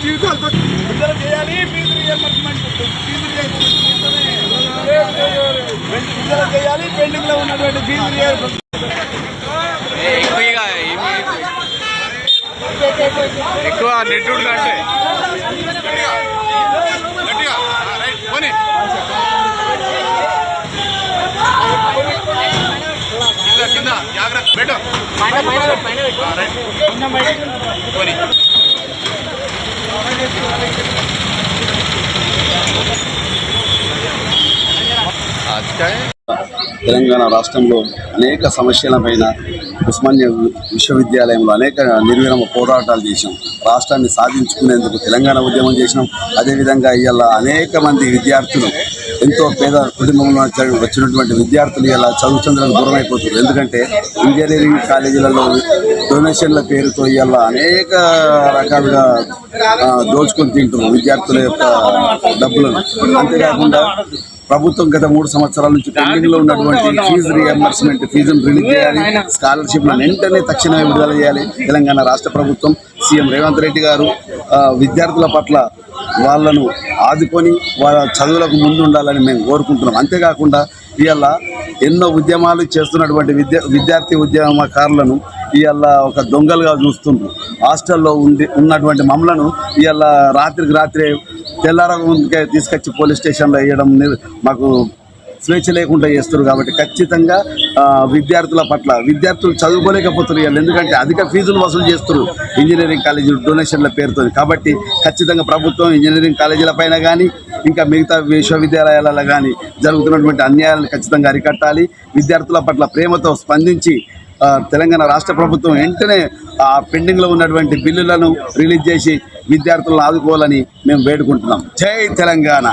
జీవితాలతో విడుదల చేయాలి. ఫీజు రియంబర్స్మెంట్ విడుదల చేయాలి. పెండింగ్ లో ఉన్నటువంటి ఫీజు రియంబర్స్మెంట్ ఎక్కువ నెట్వర్క్ కంటే కింద జాగ్రత్త పెట్టు. తెలంగాణ రాష్ట్రంలో అనేక సమస్యలపైన ఉస్మానియా విశ్వవిద్యాలయంలో అనేక నిర్విరామ పోరాటాలు చేసాం. రాష్ట్రాన్ని సాధించుకునేందుకు తెలంగాణ ఉద్యమం చేసినాం. అదేవిధంగా ఇవాళ అనేక మంది విద్యార్థులు ఎంతో పేద కుటుంబంలో వచ్చినటువంటి విద్యార్థులు ఇలా చదువుచందులకు దూరం అయిపోతున్నారు. ఎందుకంటే ఇంజనీరింగ్ కాలేజీలలో డొనేషన్ల పేరుతో ఇవాళ అనేక రకాలుగా దోచుకొని తింటున్నారు విద్యార్థుల యొక్క డబ్బులను. అంతేకాకుండా ప్రభుత్వం గత 3 సంవత్సరాల నుంచి పెండింగ్ లో ఉన్నటువంటి ఫీజు రియంబర్స్మెంట్ ఫీజును రిలీజ్ చేయాలి. స్కాలర్షిప్లను వెంటనే తక్షణమే విడుదల చేయాలి. తెలంగాణ రాష్ట్ర ప్రభుత్వం సీఎం రేవంత్ రెడ్డి గారు విద్యార్థుల పట్ల వాళ్ళను ఆదుకొని వాళ్ళ చదువులకు ముందు ఉండాలని మేము కోరుకుంటున్నాం. అంతేకాకుండా ఇవాళ ఎన్నో ఉద్యమాలు చేస్తున్నటువంటి విద్యార్థి ఉద్యమకారులను ఇవాళ ఒక దొంగలుగా చూస్తుండ్రు. హాస్టల్లో ఉన్నటువంటి మమ్మలను ఇవాళ రాత్రికి రాత్రే తెల్లారకే తీసుకొచ్చి పోలీస్ స్టేషన్లో వేయడం మాకు స్వేచ్ఛ లేకుండా చేస్తారు. కాబట్టి ఖచ్చితంగా విద్యార్థుల పట్ల విద్యార్థులు చదువుకోలేకపోతున్నారు. ఎందుకంటే అధిక ఫీజులు వసూలు చేస్తారు ఇంజనీరింగ్ కాలేజీలు డొనేషన్ల పేరుతో. కాబట్టి ఖచ్చితంగా ప్రభుత్వం ఇంజనీరింగ్ కాలేజీల పైన కానీ ఇంకా మిగతా విశ్వవిద్యాలయాలలో కానీ జరుగుతున్నటువంటి అన్యాయాలను ఖచ్చితంగా అరికట్టాలి. విద్యార్థుల పట్ల ప్రేమతో స్పందించి తెలంగాణ రాష్ట్ర ప్రభుత్వం వెంటనే పెండింగ్లో ఉన్నటువంటి బిల్లులను రిలీజ్ చేసి విద్యార్థులను ఆదుకోవాలని మేము వేడుకుంటున్నాం. జై తెలంగాణ.